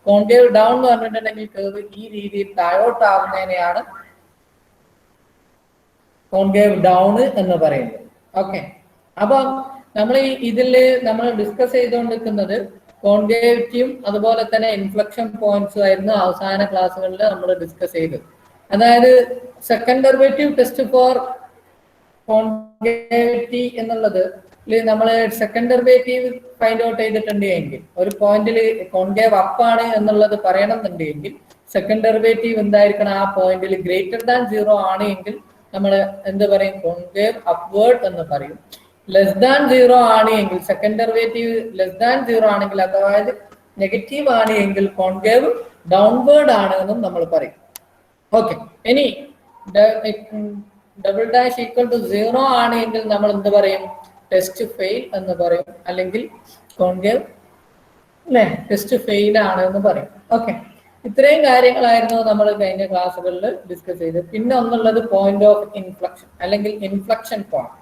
Concave down എന്ന് പറഞ്ഞിട്ടുണ്ടെങ്കിൽ cave ഈ രീതിയിൽ താഴോട്ടാവുന്നതിനെയാണ് കോൺകേവ് ഡൗൺ എന്ന് പറയുന്നത്. ഓക്കെ, അപ്പൊ നമ്മൾ ഇതിൽ നമ്മൾ ഡിസ്കസ് ചെയ്തുകൊണ്ടിരിക്കുന്നത് കോൺകേവിറ്റിയും അതുപോലെ തന്നെ ഇൻഫ്ലക്ഷൻ പോയിന്റ്സും ആയിരുന്നു അവസാന ക്ലാസ്സുകളിൽ നമ്മൾ ഡിസ്കസ് ചെയ്തത്. അതായത് second derivative test for concavity എന്നുള്ളത് നമ്മൾ സെക്കൻഡ് ഡെറിവേറ്റീവ് ഫൈൻഡ് ഔട്ട് ചെയ്തിട്ടുണ്ട് എങ്കിൽ ഒരു പോയിന്റിൽ കോൺകേവ് അപ്പാണ് എന്നുള്ളത് പറയണമെന്നുണ്ടെങ്കിൽ സെക്കൻഡ് ഡെറിവേറ്റീവ് എന്തായിരിക്കണം, ആ പോയിന്റിൽ ഗ്രേറ്റർ ദാൻ 0 ആണ് എങ്കിൽ നമ്മൾ എന്ത് പറയും, കോൺകേവ് അപ്വേർഡ് എന്ന് പറയും. ലെസ് ദാൻ 0 ആണ് എങ്കിൽ, സെക്കൻഡ് ഡെറിവേറ്റീവ് ലെസ് ദാൻ 0 ആണെങ്കിൽ, അതായത് നെഗറ്റീവ് ആണ് എങ്കിൽ കോൺകേവ് ഡൗൺവേർഡ് ആണ് എന്നും നമ്മൾ പറയും. ഓക്കെ, ഇനി ഡബിൾ ഡാഷ് ഈക്വൽ ടു 0 ആണ് എങ്കിൽ നമ്മൾ എന്ത് പറയും, ടെസ്റ്റ് ഫെയിൽ എന്ന് പറയും, അല്ലെങ്കിൽ കോൺകേവ് അല്ലെ ടെസ്റ്റ് ഫെയിൽ ആണ് എന്ന് പറയും. ഓക്കെ, ഇത്രയും കാര്യങ്ങളായിരുന്നു നമ്മൾ കഴിഞ്ഞ ക്ലാസ്സുകളിൽ ഡിസ്കസ് ചെയ്തത്. പിന്നെ ഒന്നുള്ളത് പോയിന്റ് ഓഫ് ഇൻഫ്ലക്ഷൻ അല്ലെങ്കിൽ ഇൻഫ്ലക്ഷൻ പോയിന്റ്.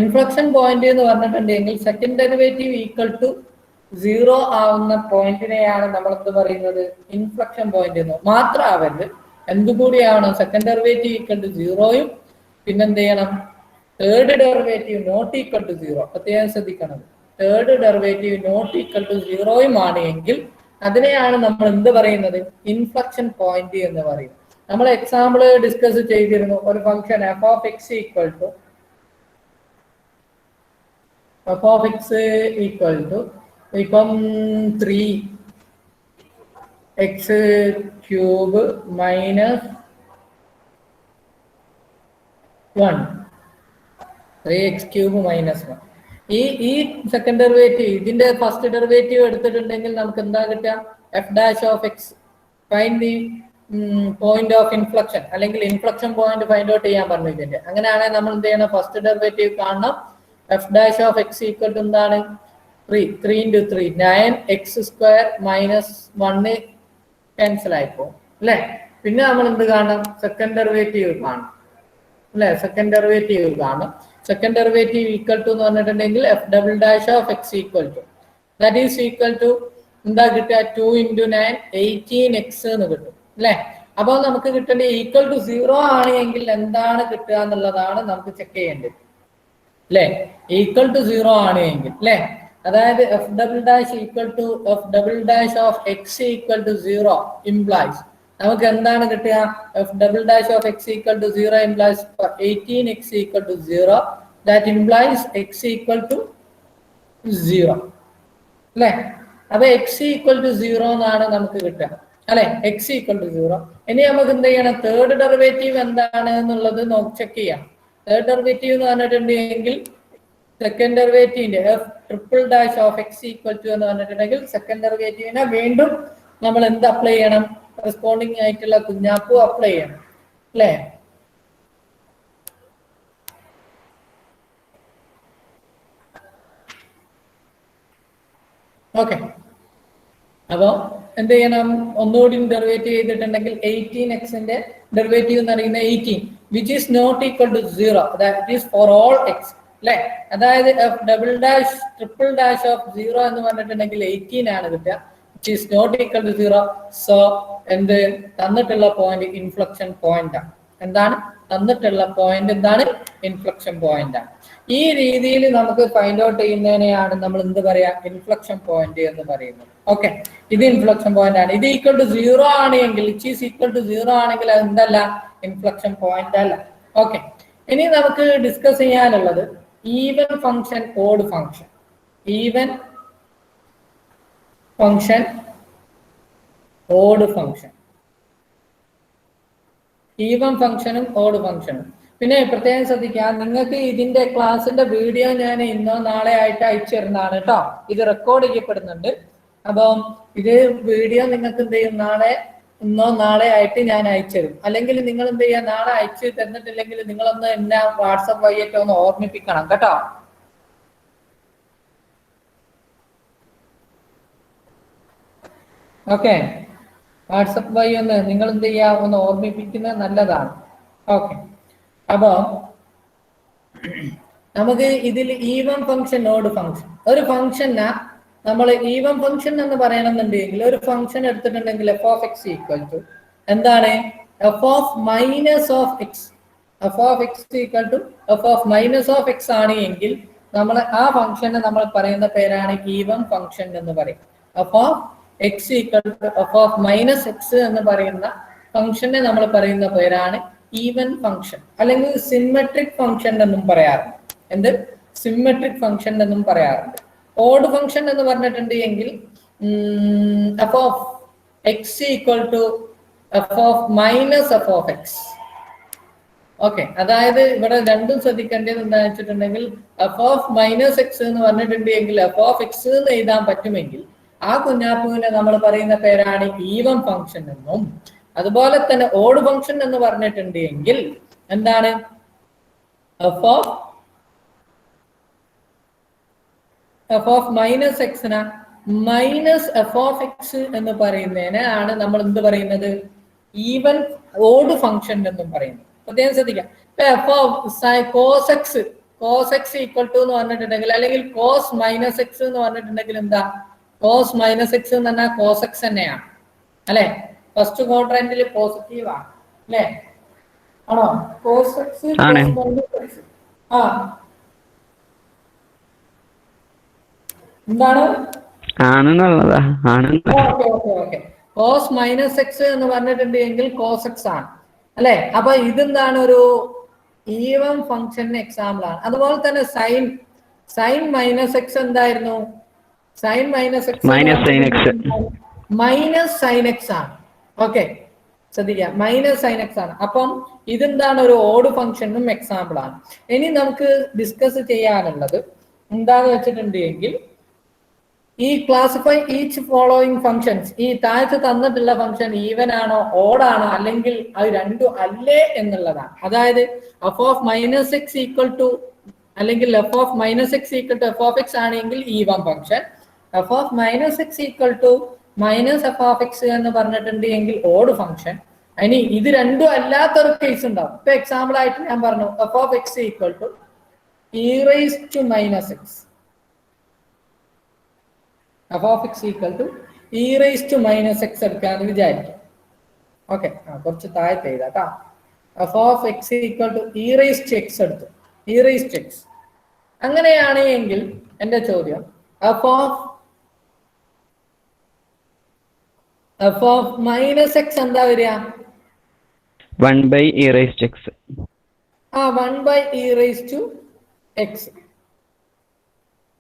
ഇൻഫ്ലക്ഷൻ പോയിന്റ് എന്ന് പറഞ്ഞിട്ടുണ്ടെങ്കിൽ സെക്കൻഡ് ഡെറിവേറ്റീവ് ഈക്വൽ ടു 0 ആവുന്ന പോയിന്റിനെയാണ് നമ്മൾ എന്ത് പറയുന്നത്, ഇൻഫ്ലക്ഷൻ പോയിന്റ് എന്ന്. മാത്രമാവരുത്, എന്തുകൂടിയാണ് സെക്കൻഡ് ഡെറിവേറ്റീവ് ഈക്വൽ ടു 0യും പിന്നെന്ത് ചെയ്യണം, third derivative not equal to 0. പ്രത്യേകം ശ്രദ്ധിക്കണം, third derivative not equal to 0യും ആണ് എങ്കിൽ അതിനെയാണ് നമ്മൾ എന്ത് പറയുന്നത്, ഇൻഫ്ലക്ഷൻ പോയിന്റ് എന്ന് പറയുന്നത്. നമ്മൾ എക്സാമ്പിൾ ഡിസ്കസ് ചെയ്തിരുന്നു. ഒരു function F of X equal to ഇപ്പം 3x cube minus 1, 3x cube minus 1. ഈ സെക്കൻഡ് ഡെറിവേറ്റീവ്, ഇതിന്റെ ഫസ്റ്റ് ഡെറിവേറ്റീവ് എടുത്തിട്ടുണ്ടെങ്കിൽ നമുക്ക് എന്താ കിട്ടുക, F dash of X. Find the point of inflection അല്ലെങ്കിൽ ഇൻഫ്ലക്ഷൻ പോയിന്റ് ഫൈൻഡ് ഔട്ട് ചെയ്യാൻ പറഞ്ഞു ഇതിന്റെ. അങ്ങനെയാണെങ്കിൽ നമ്മൾ എന്ത് ചെയ്യണം, ഫസ്റ്റ് ഡെറിവേറ്റീവ് കാണണം. F dash of X equal to എന്താണ്, 3 into 3 9x square minus 1 cancel ആയിപ്പോ അല്ലെ. പിന്നെ നമ്മൾ എന്ത് കാണണം, സെക്കൻഡ് ഡെറിവേറ്റീവ് കാണണം അല്ലെ. സെക്കൻഡ് ഡെറിവേറ്റീവ് കാണും. സെക്കൻഡ് ഡെറിവേറ്റീവ് ഈക്വൽ ടു എന്ന് പറഞ്ഞിട്ടുണ്ടെങ്കിൽ F double dash of X equal to that is equal to എന്താ കിട്ടുക, 2 into 9 18x എന്ന് കിട്ടും അല്ലെ. അപ്പോൾ നമുക്ക് കിട്ടേണ്ട ഈക്വൽ ടു 0 ആണ് എങ്കിൽ എന്താണ് കിട്ടുക എന്നുള്ളതാണ് നമുക്ക് ചെക്ക് ചെയ്യേണ്ടത് അല്ലെ. ഈക്വൽ ടു 0 ആണ് എങ്കിൽ അല്ലെ, അതായത് F double dash equal to F double dash of X equal to 0 implies നമുക്ക് എന്താണ് കിട്ടുക, F double dash of X equal to 0 implies 18x equal to 0. That implies X equal to 0 അല്ലെ. അപ്പൊ X equal to 0 എന്നാണ് നമുക്ക് കിട്ടുക അല്ലെ, X equal to 0. ഇനി നമുക്ക് എന്ത് ചെയ്യണം, തേർഡ് ഡെറിവേറ്റീവ് എന്താണ് എന്നുള്ളത് ചെക്ക് ചെയ്യാം. തേർഡ് ഡെറിവേറ്റീവ് എന്ന് പറഞ്ഞിട്ടുണ്ടെങ്കിൽ സെക്കൻഡ് ഡെറിവേറ്റീവിന്റെ F triple dash of X equal to എന്ന് പറഞ്ഞിട്ടുണ്ടെങ്കിൽ സെക്കൻഡ് ഡെറിവേറ്റീവിനെ വീണ്ടും നമ്മൾ എന്ത് അപ്ലൈ ചെയ്യണം, റെസ്പോണ്ടിങ് ആയിട്ടുള്ള കുഞ്ഞാപ്പു അപ്ലൈ ചെയ്യണം അല്ലെ. ഓക്കെ, അപ്പോ എന്ത് ചെയ്യണം, ഒന്നുകൂടി ഡെറിവേറ്റീവ് ചെയ്തിട്ടുണ്ടെങ്കിൽ 18xന്റെ ഡെറിവേറ്റീവ് എന്ന് പറയുന്നത് 18 which is not equal to 0 that is for all x അല്ലെ. അതായത് F double dash triple dash of 0 എന്ന് പറഞ്ഞിട്ടുണ്ടെങ്കിൽ 18 ആണ് കിട്ടുക, which is not equal to 0. So എന്ത് തന്നിട്ടുള്ള പോയിന്റ് ഇൻഫ്ലക്ഷൻ പോയിന്റ് ആണ്. എന്താണ് തന്നിട്ടുള്ള പോയിന്റ്, എന്താണ് ഇൻഫ്ലക്ഷൻ പോയിന്റ് ആണ്. ഈ രീതിയിൽ നമുക്ക് ഫൈൻഡ് ഔട്ട് ചെയ്യുന്നതിനെയാണ് നമ്മൾ എന്ത് പറയാ, ഇൻഫ്ലക്ഷൻ പോയിന്റ് എന്ന് പറയുന്നത്. ഓക്കെ, ഇത് ഇൻഫ്ലക്ഷൻ പോയിന്റ് ആണ്. ഇത് ഈക്വൽ ടു 0 ആണെങ്കിൽ, വിച്ച് ഈസ് ഈക്വൽ ടു 0 ആണെങ്കിൽ അത് എന്തല്ല, ഇൻഫ്ലക്ഷൻ പോയിന്റ് അല്ല. ഓക്കെ, ഇനി നമുക്ക് ഡിസ്കസ് ചെയ്യാനുള്ളത് even function, odd function. Even function, odd function. Even ഫംഗ്ഷനും ഓഡ് ഫംഗ്ഷനും. പിന്നെ പ്രത്യേകം ശ്രദ്ധിക്കുക, നിങ്ങൾക്ക് ഇതിന്റെ ക്ലാസ്സിന്റെ വീഡിയോ ഞാൻ ഇന്നോ നാളെ ആയിട്ട് അയച്ചു തരുന്നതാണ് കേട്ടോ. ഇത് റെക്കോർഡ് ചെയ്യപ്പെടുന്നുണ്ട്. അപ്പം ഇത് വീഡിയോ നിങ്ങൾക്ക് എന്ത് ചെയ്യും, ഇന്നോ നാളെ ആയിട്ട് ഞാൻ അയച്ചു തരും. അല്ലെങ്കിൽ നിങ്ങൾ എന്ത് ചെയ്യുക, നാളെ അയച്ചു തന്നിട്ടില്ലെങ്കിൽ നിങ്ങളൊന്ന് എന്നെ വാട്സപ്പ് വഴിയൊക്കെ ഒന്ന് ഓർമ്മിപ്പിക്കണം കേട്ടോ. ഓക്കെ, വാട്സപ്പ് വഴി ഒന്ന് നിങ്ങൾ എന്ത് ചെയ്യുക, ഒന്ന് ഓർമ്മിപ്പിക്കുന്നത് നല്ലതാണ്. ഓക്കെ, അപ്പോ നമുക്ക് ഇതിൽ ഈവൻ ഫംഗ്ഷൻ, ഓഡ് ഫംഗ്ഷൻ. ഒരു ഫംഗ്ഷന് നമ്മൾ ഈവൻ ഫംഗ്ഷൻ എന്ന് പറയണമെന്നുണ്ടെങ്കിൽ ഒരു ഫംഗ്ഷൻ എടുത്തിട്ടുണ്ടെങ്കിൽ f of X equal to എന്താണ് f of minus of x. F of X equal to f of minus of x ആണ് എങ്കിൽ നമ്മൾ ആ ഫംഗ്ഷനെ നമ്മൾ പറയുന്ന പേരാണ് ഈവൻ ഫംഗ്ഷൻ എന്ന് പറയും. F of X equal to f of minus x എന്ന് പറയുന്ന ഫംഗ്ഷനെ നമ്മൾ പറയുന്ന പേരാണ് ഈവൻ ഫംഗ്ഷൻ, അല്ലെങ്കിൽ സിമെട്രിക് ഫംഗ്ഷൻ എന്നും പറയാറുണ്ട്. എന്ത്? സിമെട്രിക് ഫംഗ്ഷൻ എന്നും പറയാറുണ്ട്. ഓഡ് ഫംഗ്ഷൻ എന്ന് പറഞ്ഞിട്ടുണ്ട് എങ്കിൽ f of X equal to f of minus f of x. Okay, അതായത് ഇവിടെ രണ്ടും ശ്രദ്ധിക്കേണ്ടത് എന്താണെന്ന് വെച്ചിട്ടുണ്ടെങ്കിൽ എഫ് ഓഫ് മൈനസ് എക്സ് എന്ന് പറഞ്ഞിട്ടുണ്ടെങ്കിൽ എഫ് ഓഫ് എക്സ് എന്ന് എഴുതാൻ പറ്റുമെങ്കിൽ ആ കുഞ്ഞാപ്പുവിനെ നമ്മൾ പറയുന്ന പേരാണ് ഈവൻ ഫംഗ്ഷൻ എന്നും, അതുപോലെ തന്നെ ഓഡ് ഫംഗ്ഷൻ എന്ന് പറഞ്ഞിട്ടുണ്ട് എങ്കിൽ എന്താണ് എഫ് ഓഫ് മൈനസ് എക്സിന് മൈനസ് എഫ് ഓഫ് എക്സ് എന്ന് പറയുന്നതിനെ ആണ് നമ്മൾ എന്ത് പറയുന്നത് ഈവൻ ഓഡ് ഫംഗ്ഷൻ എന്നും പറയുന്നത്. പ്രത്യേകം ശ്രദ്ധിക്കാം. F of cos x equal to എന്ന് പറഞ്ഞിട്ടുണ്ടെങ്കിൽ അല്ലെങ്കിൽ കോസ് മൈനസ് എക്സ് എന്ന് പറഞ്ഞിട്ടുണ്ടെങ്കിൽ എന്താ കോസ് മൈനസ് എക്സ് എന്ന് പറഞ്ഞാൽ കോസ് എക്സ് തന്നെയാണ് അല്ലെ? ഫസ്റ്റ് ക്വാഡ്രന്റിൽ പോസിറ്റീവ് ആണ് അല്ലെ? ആണോ? കോസ് എക്സ് ആ എന്താണ് കോസ് മൈനസ് എക്സ് എന്ന് പറഞ്ഞിട്ടുണ്ട് എങ്കിൽ കോസ് എക്സ് ആണ് അല്ലെ? അപ്പൊ ഇതെന്താണ് ഒരു ഈവൻ ഫംഗ്ഷന് എക്സാമ്പിൾ ആണ്. അതുപോലെ തന്നെ സൈൻ മൈനസ് എക്സ് എന്തായിരുന്നു? Sine minus x minus sine x ആണ്. ഓക്കെ, ശ്രദ്ധിക്കുക, മൈനസ് സൈൻ എക്സ് ആണ്. അപ്പം ഇതെന്താണ് ഒരു ഓഡ് ഫംഗ്ഷനും എക്സാമ്പിൾ ആണ്. ഇനി നമുക്ക് ഡിസ്കസ് ചെയ്യാനുള്ളത് എന്താന്ന് വെച്ചിട്ടുണ്ട് എങ്കിൽ ഈ ക്ലാസിഫൈ ഈച്ച് ഫോളോയിങ് ഫംഗ്ഷൻസ്, ഈ താഴത്ത് തന്നിട്ടുള്ള ഫംഗ്ഷൻ ഈവൻ ആണോ ഓഡ് ആണോ അല്ലെങ്കിൽ അത് രണ്ടും അല്ലേ എന്നുള്ളതാണ്. അതായത് f of minus x equal to അല്ലെങ്കിൽ f of minus x equal to f of x ആണെങ്കിൽ even function, F of minus x equal to minus f of x എന്ന് പറഞ്ഞിട്ടുണ്ട് എങ്കിൽ ഓഡ് ഫംഗ്ഷൻ. ഇനി ഇത് രണ്ടും അല്ലാത്തൊരു കേസ് ഉണ്ടാവും. ഇപ്പൊ എക്സാമ്പിൾ ആയിട്ട് ഞാൻ പറഞ്ഞു f of X equal to e raise to minus x, f of X equal to e raise to minus x എടുക്കാന്ന് വിചാരിക്കും. ഓക്കെ, കുറച്ച് താഴത്തെ എഴുതാട്ടാ. F of X equal to e raise to x എടുത്തു, e raise to x. അങ്ങനെയാണ് എങ്കിൽ എന്റെ ചോദ്യം എഫ് ഓഫ് മൈനസ് എക്സ് എന്താ വരിക? 1/e raised to x. 1/e raised to x.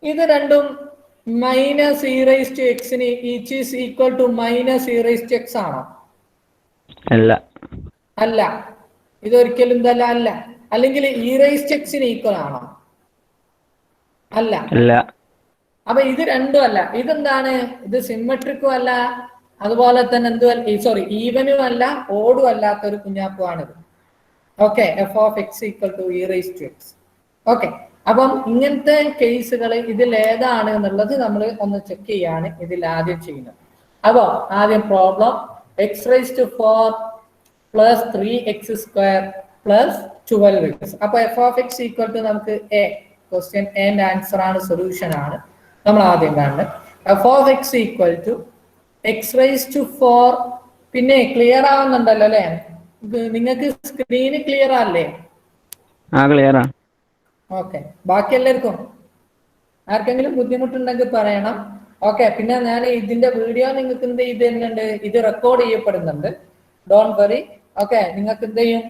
ഇത് രണ്ടും മൈനസ് ഇ റൈസ് ടു എക്സിന് each is equal to minus e raise to x ആണോ? അല്ല, ഇതൊരിക്കലും ഇതല്ല, അല്ല. അല്ലെങ്കിൽ ഇ റൈസ് ടു എക്സിന് ഈക്വൽ ആണോ? അല്ല. അപ്പൊ ഇത് രണ്ടും അല്ല. ഇതെന്താണ്? ഇത് സിമെട്രിക്കും അല്ല, അതുപോലെ തന്നെ ഈവനും അല്ല, ഓടും അല്ലാത്തൊരു കുഞ്ഞാപ്പുമാണിത്. Okay, f of X equal to e raise to x. Okay, അപ്പം ഇങ്ങനത്തെ കേസുകൾ ഇതിൽ ഏതാണ് എന്നുള്ളത് നമ്മൾ ഒന്ന് ചെക്ക് ചെയ്യാണ് ഇതിൽ ആദ്യം ചെയ്യുന്നത്. അപ്പൊ ആദ്യം problem x raise to 4 plus 3x² plus 12x. അപ്പൊ f of X equal to നമുക്ക് എ, ക്വസ്റ്റ്യൻ എന്റെ ആൻസർ ആണ്, സൊല്യൂഷൻ ആണ് നമ്മൾ ആദ്യം കാണുന്നത്. F of X equal to x raise to 4. പിന്നെ ക്ലിയർ ആവുന്നുണ്ടല്ലോ അല്ലെ? നിങ്ങൾക്ക് സ്ക്രീന് ക്ലിയർ അല്ലേ? ഓക്കെ, ബാക്കി എല്ലാവർക്കും ആർക്കെങ്കിലും ബുദ്ധിമുട്ടുണ്ടെങ്കിൽ പറയണം. ഓക്കെ, പിന്നെ ഞാൻ ഇതിന്റെ വീഡിയോ നിങ്ങൾക്ക് എന്ത് ചെയ്തിട്ടുണ്ട്, ഇത് റെക്കോർഡ് ചെയ്യപ്പെടുന്നുണ്ട്, ഡോണ്ട് വറി. ഓക്കെ, നിങ്ങൾക്ക് എന്ത് ചെയ്യും,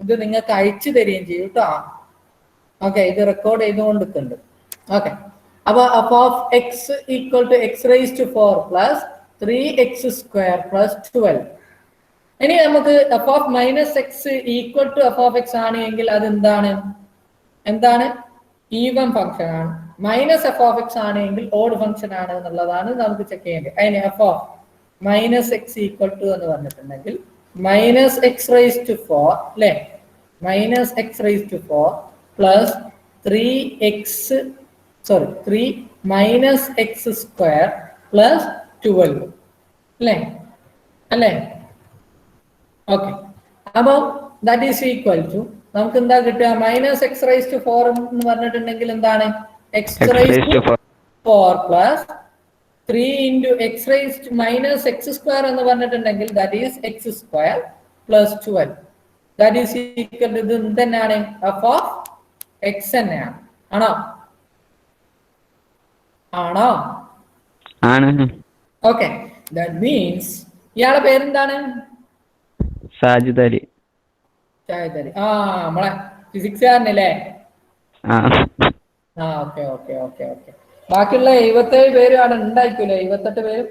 ഇത് നിങ്ങൾക്ക് അയച്ചു തരികയും ചെയ്യും കേട്ടോ. ഓക്കെ, ഇത് റെക്കോർഡ് ചെയ്തുകൊണ്ടിരിക്കുന്നുണ്ട്. ഓക്കെ, അപ്പൊ f of X equal to x raise to 4 plus 3x² plus 12. ഇനി നമുക്ക് f of minus x equal to f of x ആണ് എങ്കിൽ അത് എന്താണ് ഈവൻ ഫംഗ്ഷൻ ആണ്. മൈനസ് എഫ് ഓഫ് എക്സ് ആണ് എങ്കിൽ ഓഡ് ഫംഗ്ഷൻ ആണ് എന്നുള്ളതാണ് നമുക്ക് ചെക്ക് ചെയ്യേണ്ടത്. അതിന് f of minus x equal to എന്ന് പറഞ്ഞിട്ടുണ്ടെങ്കിൽ മൈനസ് എക്സ് റൈസ് ടു 4 അല്ലെ? Minus x raise to 4 plus 3 minus x square plus 12 അല്ലേ? ഓക്കെ, അപ്പൊ ദാറ്റ് ഈസ് ഈക്വൽ ടു നമുക്ക് എന്താ കിട്ടുക? മൈനസ് എക്സ് റൈസ് ടു 4 എന്ന് പറഞ്ഞിട്ടുണ്ടെങ്കിൽ എന്താണ്? X raise to 4 plus 3 into x raised minus x square എന്ന് പറഞ്ഞിട്ടുണ്ടെങ്കിൽ that is x square plus 12. That is equal to ഇത് എന്താണ് f of x തന്നെയാണ്. ആണോ? ആണ്. ഓക്കെ, that means ഇയാളുടെ പേരെന്താണ്? സാജിദ് അലി. നമ്മളെ ഫിസിക്സുകാരനല്ലേ? Okay okay okay okay. ബാക്കിയുള്ള 77 പേര് അവിടെ ഉണ്ടായിരിക്കൂലേ? 78 പേര്.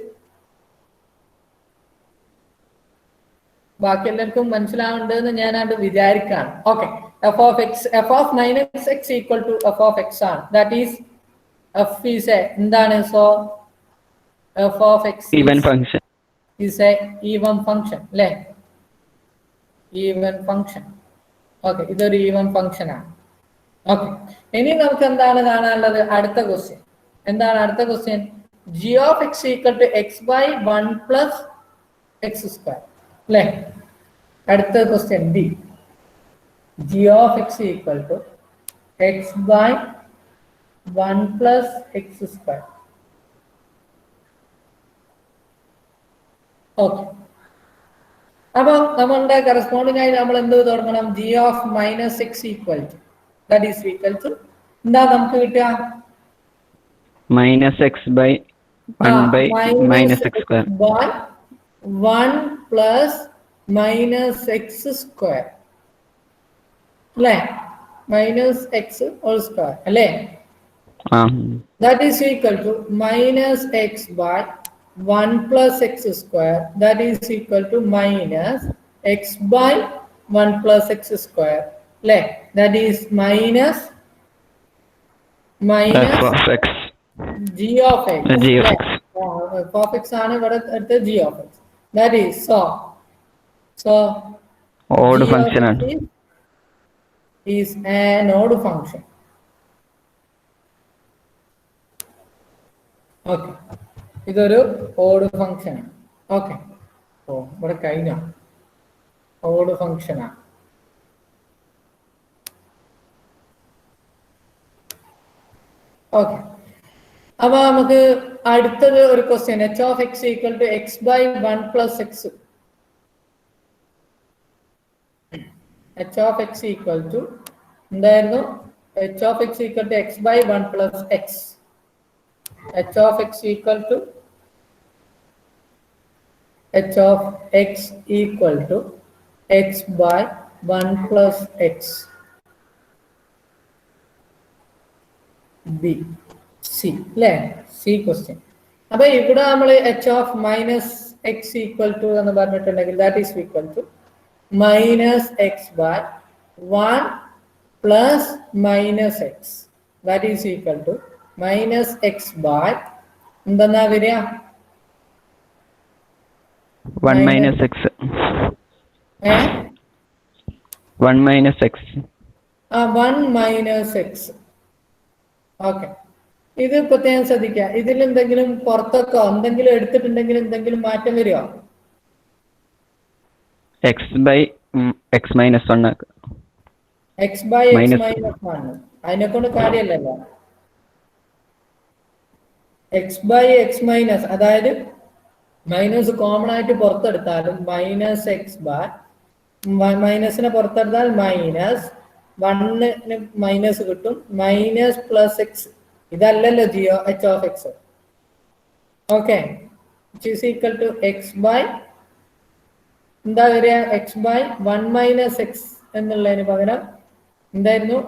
ബാക്കി എല്ലാവർക്കും മനസ്സിലാവുന്നുണ്ടെന്ന് ഞാനത് വിചാരിക്കാണ്. Okay, f of minus x equal to f of x ആണ്. That is f is a എന്താണ്? So f of x even function is a even function അല്ലേ? Even function. ഓക്കെ, ഇതൊരു ഈവൻ ഫംഗ്ഷൻ ആണ്. ഓക്കെ, ഇനി നമുക്ക് എന്താണ് കാണാനുള്ളത്? അടുത്ത ക്വസ്റ്റ്യൻ എന്താണ്? അടുത്ത question g of x equal to x by 1 plus x square അല്ലേ? അടുത്ത question d, g of x equal to x by 1 plus x square. Okay, അപ്പൊ നമ്മളുടെ കറസ്പോണ്ടിങ് ആയി നമ്മൾ എന്ത് തുടങ്ങണം? g of minus x equal to that is equal to എന്താ നമുക്ക് കിട്ടുക? Minus x by 1 by minus x square by 1 plus minus x square അല്ലേ? മൈനസ് എക്സ് ഹോൾ സ്ക്വയർ അല്ലേ? That is equal to minus x by 1 plus x square, that is equal to minus x by 1 plus x square അല്ലേ? That is minus f of x g of x. F of x ആണ് ഇവിടെ അടുത്ത g of x. That is so odd function ആണ്. is an odd function. Okay, ഇതൊരു odd function ആണ്. Okay, ഇവിടെ കഴിഞ്ഞ odd function ആണ്. ഓക്കെ, അപ്പൊ നമുക്ക് അടുത്തത് ഒരു question h of x equal to x by 1 plus x. h of x equal to എന്തായിരുന്നു? h of x equal to x by 1 plus x. h of x equal to x by 1 plus x. B C അല്ലേ? C question. അപ്പൊ ഇവിടെ നമ്മൾ h of minus x equal to എന്ന് പറഞ്ഞിട്ടുണ്ടെങ്കിൽ that is equal to minus x by 1 plus minus x, that is equal to minus x by എന്താ വരിക? 1 minus x 1 minus x 1 minus x. Okay, ഇത് പ്രത്യേകം ശ്രദ്ധിക്കുക. ഇതിൽ എന്തെങ്കിലും പുറത്തൊക്കെ എന്തെങ്കിലും എടുത്തിട്ടുണ്ടെങ്കിൽ എന്തെങ്കിലും മാറ്റം വരുമോ? x by x minus 1 x by x minus 1 അതിനെ കൊണ്ട് കാര്യമല്ലല്ലോ. x by x minus അതായത് മൈനസ് കോമൺ ആയിട്ട് പുറത്തെടുത്താലും മൈനസ് എക്സ് ബാർ മൈനസിനെ പുറത്തെടുത്താൽ മൈനസ് 1 മൈനസ് കിട്ടും, മൈനസ് പ്ലസ് എക്സ്. ഇതല്ലല്ലോ ജിയോ h of x. Okay, which is equal to x by എന്താ വരിക? x by 1 minus x എന്നുള്ളതിന് പകരം എന്തായിരുന്നു?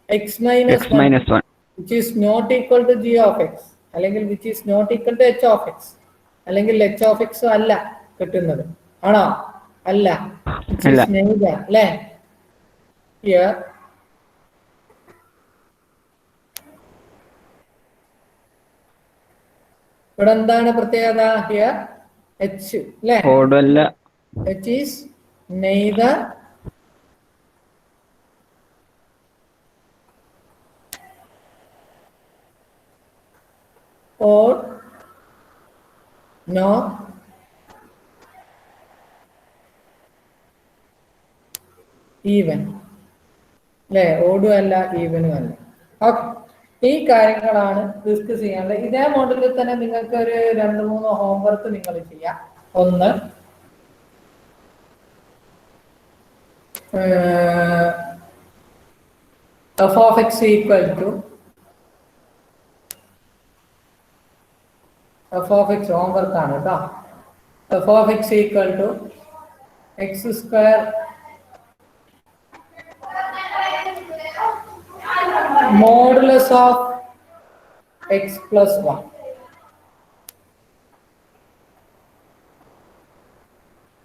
x minus 1 which is not equal to g of x അല്ലെങ്കിൽ which is not equal to h of x അല്ലെങ്കിൽ h of x അല്ല കിട്ടുന്നത്. ആണോ? അല്ല, അല്ലേ? Here ഇവിടെ എന്താണ് പ്രത്യേകത? ഹിയർ h അല്ലേ? h is neither odd nor even അല്ലേ? ഓടും അല്ല ഈവനും അല്ല. ഓക്കെ, ഈ കാര്യങ്ങളാണ് ഡിസ്കസ് ചെയ്യാനുള്ളത്. ഇതേ മോഡലിൽ തന്നെ നിങ്ങൾക്ക് ഒരു 2-3 ഹോംവർക്ക് നിങ്ങൾ ചെയ്യാം. ഒന്ന്, f of x equal to f of x homework ആണ് കേട്ടോ. f of x equal to x square modulus of x plus 1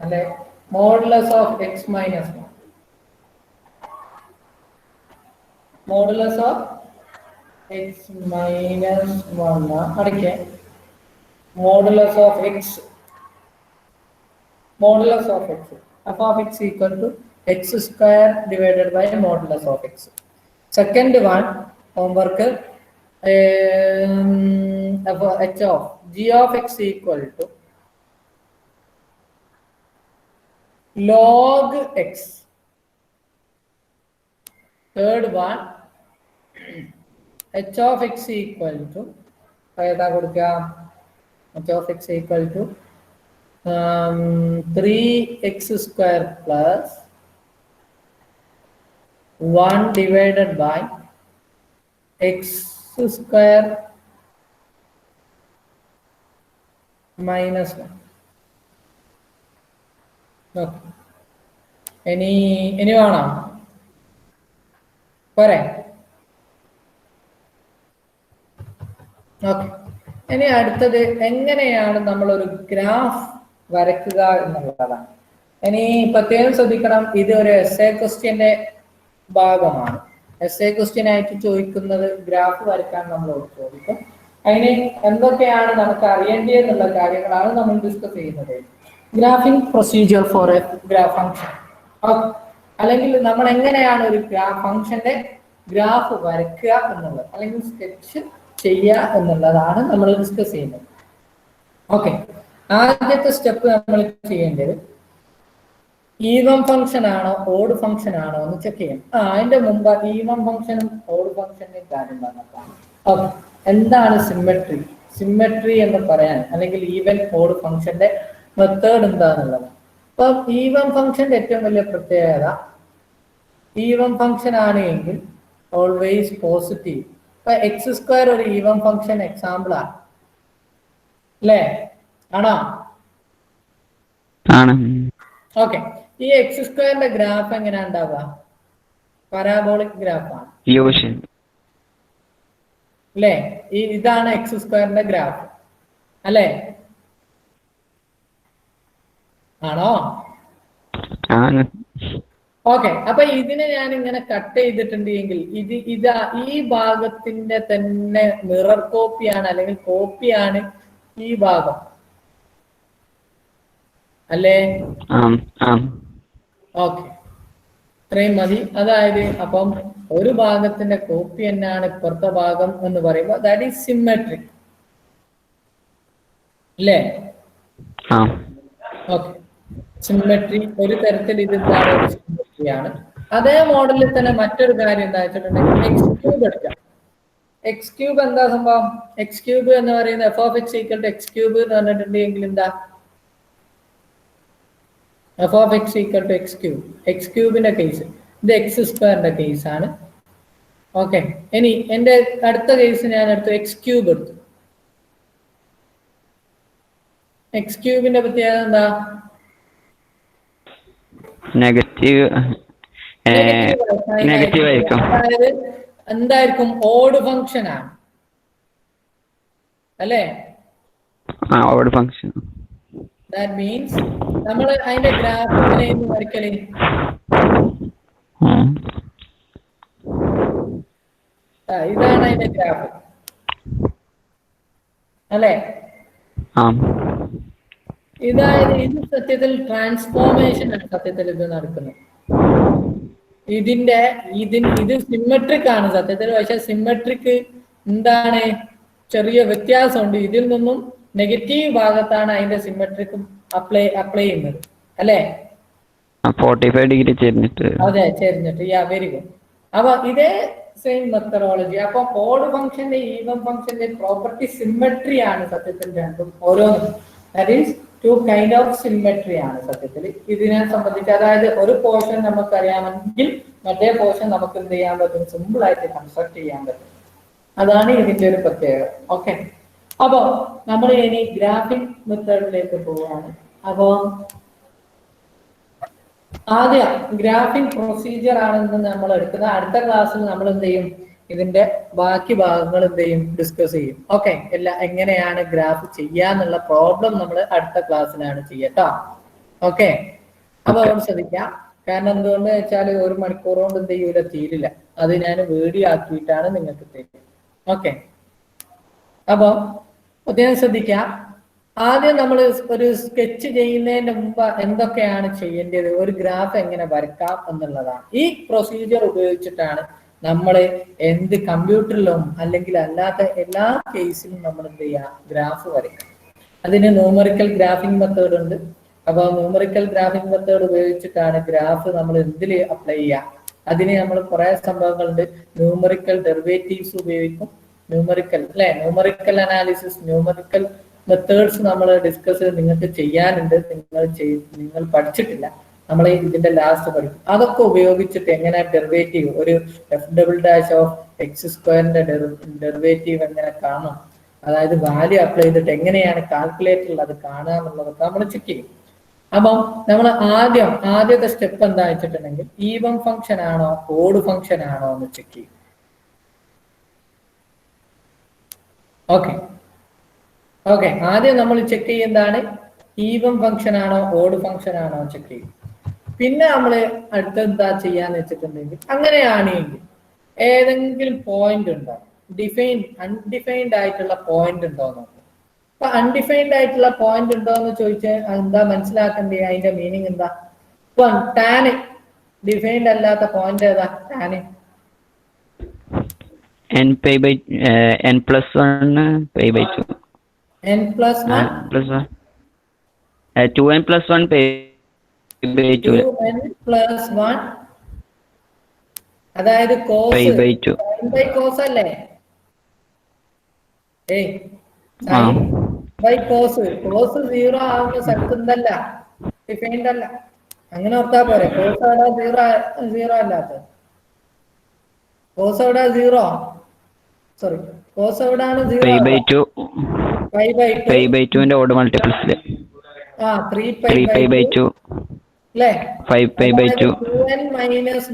അല്ലെ modulus of x minus 1, modulus of x minus 1 അടയ്ക്കേ modulus of x f of x equal to x square divided by modulus of x. Second one homework, h of g of x equal to log x. Third one, h of x equal to h of x equal to 3x square plus 1 divided by x square minus 1. Okay. Any വേണോ? പോരെ? Okay. ഇനി അടുത്തത് എങ്ങനെയാണ് നമ്മളൊരു graph വരയ്ക്കുക എന്നുള്ളതാണ്. ഇനി പ്രത്യേകം ശ്രദ്ധിക്കണം, ഇത് ഒരു എസ്എ ക്വസ്റ്റ്യന്റെ ഭാഗമാണ്. എസ്എ ക്വസ്റ്റ്യൻ ആയിട്ട് ചോദിക്കുന്നത് ഗ്രാഫ് വരയ്ക്കാൻ നമ്മളോട് ചോദിക്കും. അതിന് എന്തൊക്കെയാണ് നമുക്ക് അറിയേണ്ടതെന്നുള്ള കാര്യങ്ങളാണ് നമ്മൾ ഡിസ്കസ് ചെയ്യുന്നത്. Graphing procedure for A graph function, അല്ലെങ്കിൽ നമ്മൾ എങ്ങനെയാണ് ഒരു ഫംഗ്ഷന്റെ ഗ്രാഫ് വരയ്ക്കുക എന്നുള്ളത്, അല്ലെങ്കിൽ സ്കെച്ച് ചെയ്യുക എന്നുള്ളതാണ് നമ്മൾ ഡിസ്കസ് ചെയ്യുന്നത്. ഓക്കെ, ആദ്യത്തെ സ്റ്റെപ്പ് നമ്മൾ ചെയ്യേണ്ടത് ഈവൻ ഫംഗ്ഷൻ ആണോ ഓഡ് ഫംഗ്ഷൻ ആണോ എന്ന് ചെക്ക് ചെയ്യാം. അതിന്റെ മുമ്പ് ഈവൻ ഫംഗ്ഷനും ഓഡ് ഫംഗ്ഷന്റെയും കാര്യം പറഞ്ഞതാണ്. ഓക്കെ, എന്താണ് സിമെട്രി? സിമെട്രി എന്ന് പറയാൻ, അല്ലെങ്കിൽ ഈവൻ ഓഡ് ഫംഗ്ഷന്റെ മെത്തേഡ് എന്താന്നുള്ളത്. അപ്പൊ ഈവൻ ഫംഗ്ഷന്റെ ഏറ്റവും വലിയ പ്രത്യേകത, ഈവൻ ഫംഗ്ഷൻ ആണ് എങ്കിൽ ഓൾവേസ് പോസിറ്റീവ്. ഇപ്പൊ എക്സ് സ്ക്വയർ ഒരു ഈവൻ ഫംഗ്ഷൻ എക്സാമ്പിൾ ആണ്, അല്ലേ? ആണോ? ഓക്കെ, ഈ എക്സ് സ്ക്വയറിന്റെ ഗ്രാഫ് എങ്ങനെയാ ഉണ്ടാവുക? പരാബോളിക് ഗ്രാഫാണ്, അല്ലേ? ഇതാണ് എക്സ് സ്ക്വയറിന്റെ ഗ്രാഫ്, അല്ലേ? ആണോ? ഓക്കെ, അപ്പൊ ഇതിനെ ഞാൻ ഇങ്ങനെ കട്ട് ചെയ്തിട്ടുണ്ട് എങ്കിൽ ഈ ഭാഗത്തിന്റെ തന്നെ മിറർ കോപ്പിയാണ്, അല്ലെങ്കിൽ കോപ്പിയാണ് ഈ ഭാഗം, അല്ലേ? ഓക്കെ, ഇത്രയും മതി. അതായത് അപ്പം ഒരു ഭാഗത്തിന്റെ കോപ്പി തന്നെയാണ് ഇപ്പുറത്തെ ഭാഗം എന്ന് പറയുമ്പോൾ ദാറ്റ് ഈസ് സിമെട്രിക്, അല്ലേ? ഓക്കെ, സിമെട്രി ഒരു തരത്തിൽ ഇതെന്താണ്, ഒരു സിമെട്രിയാണ്. അതേ മോഡലിൽ തന്നെ മറ്റൊരു കാര്യം എന്താ വെച്ചിട്ടുണ്ടെങ്കിൽ എക്സ് ക്യൂബ് എടുക്കാം. എക്സ് ക്യൂബ് എന്താ സംഭവം? എക്സ് ക്യൂബ് എന്ന് പറയുന്നത് f of X equal to x cube എന്ന് പറഞ്ഞിട്ടുണ്ടെങ്കിൽ എന്താ? F of X equal to x cube. X ക്യൂബിന്റെ കേസ് ഇത് എക്സ് സ്ക്വയറിന്റെ കേസ് ആണ്. ഓക്കെ, ഇനി എന്റെ അടുത്ത കേസ് ഞാൻ എടുത്തു, എക്സ് ക്യൂബ് എടുത്തു. എക്സ് ക്യൂബിന്റെ പ്രത്യേകത എന്താ? നെഗറ്റീവ് ആയിരിക്കും. അതായത് എന്തായിരിക്കും? ഓഡ് ഫംഗ്ഷൻ ആണ്, അല്ലേ? Odd function. ദാറ്റ് മീൻസ് നമ്മൾ അതിന്റെ ഗ്രാഫ് എങ്ങനെയായിരുന്നു വരയ്ക്കല്? ഇതാണ് അതിന്റെ ഗ്രാഫ്, അല്ലേ? ഇതായത് ഇത് സത്യത്തിൽ ട്രാൻസ്ഫോർമേഷൻ ആണ് സത്യത്തിൽ ഇത് നടക്കുന്നത്. ഇത് സിമെട്രിക് ആണ് സത്യത്തിൽ, പക്ഷെ സിമെട്രിക് എന്താണ്, ചെറിയ വ്യത്യാസമുണ്ട്. ഇതിൽ നിന്നും നെഗറ്റീവ് ഭാഗത്താണ് അതിന്റെ സിമെട്രിക് അപ്ലൈ ചെയ്യുന്നത്, അല്ലേ? 45 ഡിഗ്രി ചെരിഞ്ഞിട്ട്. അതെ, ചെരിഞ്ഞിട്ട്. യാ, വെരി ഗുഡ്. അപ്പൊ ഇതേ സെയിം മെത്തഡോളജി. അപ്പൊ ഓഡ് ഫംഗ്ഷന്റെ ഈവൻ ഫംഗ്ഷന്റെ പ്രോപ്പർട്ടി സിമെട്രി ആണ് സത്യത്തിൽ രണ്ടും ഓരോന്നും. That is two kind of symmetry ആണ് സത്യത്തിൽ ഇതിനെ സംബന്ധിച്ച്. അതായത് ഒരു പോർഷൻ നമുക്ക് അറിയാമെങ്കിൽ മറ്റേ പോർഷൻ നമുക്ക് എന്ത് ചെയ്യാൻ പറ്റും, സിമ്പിൾ ആയിട്ട് കൺസ്ട്രക്ട് ചെയ്യാൻ പറ്റും. അതാണ് ഇതിന്റെ ഒരു പ്രത്യേകത. ഓക്കെ, അപ്പൊ നമ്മൾ ഇനി ഗ്രാഫിക് മെത്തേഡിലേക്ക് പോവുകയാണ്. അപ്പോ ആദ്യം ഗ്രാഫിക് പ്രൊസീജിയർ ആണെന്ന് നമ്മൾ എടുക്കുന്നത്. അടുത്ത ക്ലാസ്സിൽ നമ്മൾ എന്ത് ചെയ്യും, ഇതിന്റെ ബാക്കി ഭാഗങ്ങൾ എന്ത് ചെയ്യും, ഡിസ്കസ് ചെയ്യും. ഓക്കെ, എങ്ങനെയാണ് ഗ്രാഫ് ചെയ്യാന്നുള്ള പ്രോബ്ലം നമ്മൾ അടുത്ത ക്ലാസ്സിലാണ് ചെയ്യട്ടോ. ഓക്കെ, അപ്പൊ അതുകൊണ്ട് ശ്രദ്ധിക്കാം. കാരണം എന്തുകൊണ്ട് വെച്ചാൽ 1 മണിക്കൂർ കൊണ്ട് എന്ത് ചെയ്യൂല, തീരില്ല. അത് ഞാൻ വീഡിയോ ആക്കിയിട്ടാണ് നിങ്ങൾക്ക് തരുന്നത്. ഓക്കെ, അപ്പൊ അദ്ദേഹം ശ്രദ്ധിക്കാം. ആദ്യം നമ്മൾ ഒരു സ്കെച്ച് ചെയ്യുന്നതിന് മുമ്പ് എന്തൊക്കെയാണ് ചെയ്യേണ്ടത്, ഒരു ഗ്രാഫ് എങ്ങനെ വരക്കാം എന്നുള്ളതാണ്. ഈ പ്രൊസീജിയർ ഉപയോഗിച്ചിട്ടാണ് നമ്മൾ എന്ത് കമ്പ്യൂട്ടറിലും അല്ലെങ്കിൽ അല്ലാത്ത എല്ലാ കേസിലും നമ്മൾ എന്ത് ചെയ്യുക, ഗ്രാഫ് വരയ്ക്കാം. അതിന് ന്യൂമറിക്കൽ ഗ്രാഫിംഗ് മെത്തേഡ് ഉണ്ട്. അപ്പൊ ന്യൂമറിക്കൽ ഗ്രാഫിംഗ് മെത്തേഡ് ഉപയോഗിച്ചിട്ടാണ് ഗ്രാഫ് നമ്മൾ എന്തിൽ അപ്ലൈ ചെയ്യുക. അതിന് നമ്മൾ കുറെ സംഭവങ്ങളുണ്ട്. ന്യൂമറിക്കൽ ഡെറിവേറ്റീവ്സ് ഉപയോഗിക്കും, ന്യൂമറിക്കൽ അല്ലെ, ന്യൂമറിക്കൽ അനാലിസിസ്, ന്യൂമറിക്കൽ മെത്തേഡ്സ് നമ്മൾ ഡിസ്കസ് നിങ്ങൾക്ക് ചെയ്യാനുണ്ട്. നിങ്ങൾ പഠിച്ചിട്ടില്ല, നമ്മൾ ഇതിന്റെ ലാസ്റ്റ് പഠിക്കും. അതൊക്കെ ഉപയോഗിച്ചിട്ട് എങ്ങനെ ഡെറിവേറ്റീവ്, ഒരു f′′ ഡെറിവേറ്റീവ് എങ്ങനെ കാണും, അതായത് വാല്യൂ അപ്ലൈ ചെയ്തിട്ട് എങ്ങനെയാണ് കാൽക്കുലേറ്ററിൽ അത് കാണുക എന്നുള്ളതൊക്കെ നമ്മൾ ചെക്ക് ചെയ്യും. അപ്പം നമ്മൾ ആദ്യത്തെ സ്റ്റെപ്പ് എന്താ വെച്ചിട്ടുണ്ടെങ്കിൽ ഈവൻ ഫംഗ്ഷൻ ആണോ ഓഡ് ഫംഗ്ഷൻ ആണോ എന്ന് ചെക്ക് ചെയ്യും. ഓക്കെ, ആദ്യം നമ്മൾ ചെക്ക് ചെയ്യുന്നതാണ് ഈവൻ ഫംഗ്ഷൻ ആണോ ഓഡ് ഫംഗ്ഷൻ ആണോ ചെക്ക് ചെയ്യും. പിന്നെ നമ്മൾ അടുത്ത എന്താ ചെയ്യാന്ന് വെച്ചിട്ടുണ്ടെങ്കിൽ, അങ്ങനെയാണെങ്കിൽ ഏതെങ്കിലും പോയിന്റ് ഉണ്ടോ, അൺഡിഫൈൻഡ് ആയിട്ടുള്ള പോയിന്റ് ഉണ്ടോ നോക്കും. അപ്പൊ അൺഡിഫൈൻഡ് ആയിട്ടുള്ള പോയിന്റ് ഉണ്ടോ എന്ന് ചോദിച്ചാൽ എന്താ മനസ്സിലാക്കേണ്ടത്, അതിന്റെ മീനിങ് എന്താ. ഇപ്പൊ ടാന് ഡിഫൈൻഡ് അല്ലാത്ത പോയിന്റ് ഏതാ, tan n+1 n+1 2n+1 π/2 2n+1, അതായത് കോസ് അല്ലേ, കോസ് 0 ആവുന്ന സ്ഥലത്ത് എന്തല്ല, ഡിഫൈൻഡ് അല്ല. അങ്ങനെ ഓർത്താ പോരെ. കോസ് അവിടെ 0 അല്ലാത്ത, കോസ് അവിടെ 0, സോറി കോസ് എവിടാണ് 0, π/2 ഓഡ് മൾട്ടിപ്പിൾസില് 3π/2 അല്ലേ, 5π/2 2n -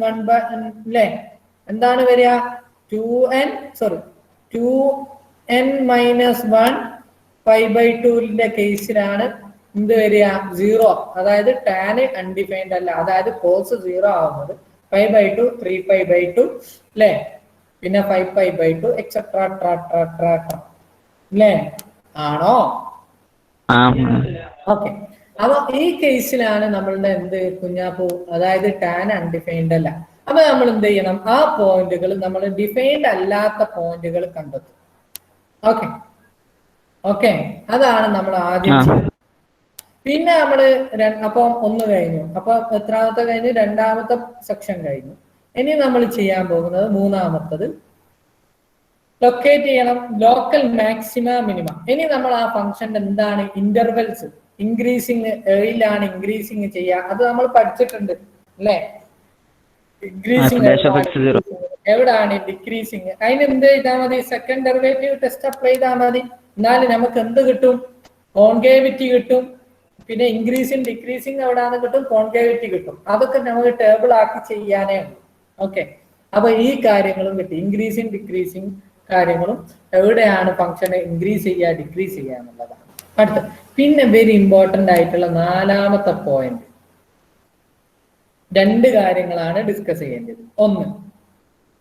1 അല്ലേ, എന്താണ് വരിക, 2n - 1 π/2ന്റെ കേസിലാണ് എന്ത് വരിക, 0. അതായത് ടാന് അൺഡിഫൈൻഡ് അല്ല, അതായത് കോസ് 0 ആവുന്നത് π/2 3π/2 അല്ലേ, പിന്നെ 5π/2 എക്സെട്രാ അല്ലേ, ആണോ? ഓക്കെ, അപ്പൊ ഈ കേസിലാണ് നമ്മളുടെ എന്ത് കുഞ്ഞാപ്പൂ, അതായത് ടാൻ അൺഡിഫൈൻഡ് അല്ല. അപ്പൊ നമ്മൾ എന്ത് ചെയ്യണം, ആ പോയിന്റുകൾ നമ്മൾ ഡിഫൈൻഡ് അല്ലാത്ത പോയിന്റുകൾ കണ്ടെത്തും. ഓക്കെ, അതാണ് നമ്മൾ ആദ്യം ചെയ്യുന്നത്. പിന്നെ നമ്മള് അപ്പൊ 1 കഴിഞ്ഞു. അപ്പൊ എത്രാമത്തെ കഴിഞ്ഞു, 2ാമത്തെ സെക്ഷൻ കഴിഞ്ഞു. ഇനി നമ്മൾ ചെയ്യാൻ പോകുന്നത് 3ാമത്തത് ലൊക്കേറ്റ് ചെയ്യണം ലോക്കൽ മാക്സിമ മിനിമ. ഇനി നമ്മൾ ആ ഫംഗ്ഷന്റെ എന്താണ് ഇന്റർവെൽസ്, ഇൻക്രീസിങ് ഏയിലാണ് ഇൻക്രീസിങ് ചെയ്യുക, അത് നമ്മൾ പഠിച്ചിട്ടുണ്ട് അല്ലേ. ഇൻക്രീസിങ് എവിടാണ് ഡിക്രീസിങ്, അതിന് എന്ത് ചെയ്താൽ മതി, സെക്കൻഡ് ഡെറിവേറ്റീവ് ടെസ്റ്റ് അപ്ലൈ ചെയ്താൽ മതി. എന്നാൽ നമുക്ക് എന്ത് കിട്ടും, കോൺകേവിറ്റി കിട്ടും. പിന്നെ ഇൻക്രീസിങ് ഡിക്രീസിങ് എവിടാന്ന് കിട്ടും, കോൺകേവിറ്റി കിട്ടും. അതൊക്കെ നമുക്ക് ടേബിൾ ആക്കി ചെയ്യാനേ ഉള്ളൂ. ഓക്കെ, അപ്പൊ ഈ കാര്യങ്ങളും കിട്ടി, ഇൻക്രീസിങ് ഡിക്രീസിങ് കാര്യങ്ങളും എവിടെയാണ് ഫംഗ്ഷനെ ഇൻക്രീസ് ചെയ്യുക ഡിക്രീസ് ചെയ്യുക എന്നുള്ളതാണ്. അടുത്ത പിന്നെ വെരി ഇമ്പോർട്ടന്റ് ആയിട്ടുള്ള 4ാമത്തെ പോയിന്റ്, 2 കാര്യങ്ങളാണ് ഡിസ്കസ് ചെയ്യേണ്ടത്. ഒന്ന്,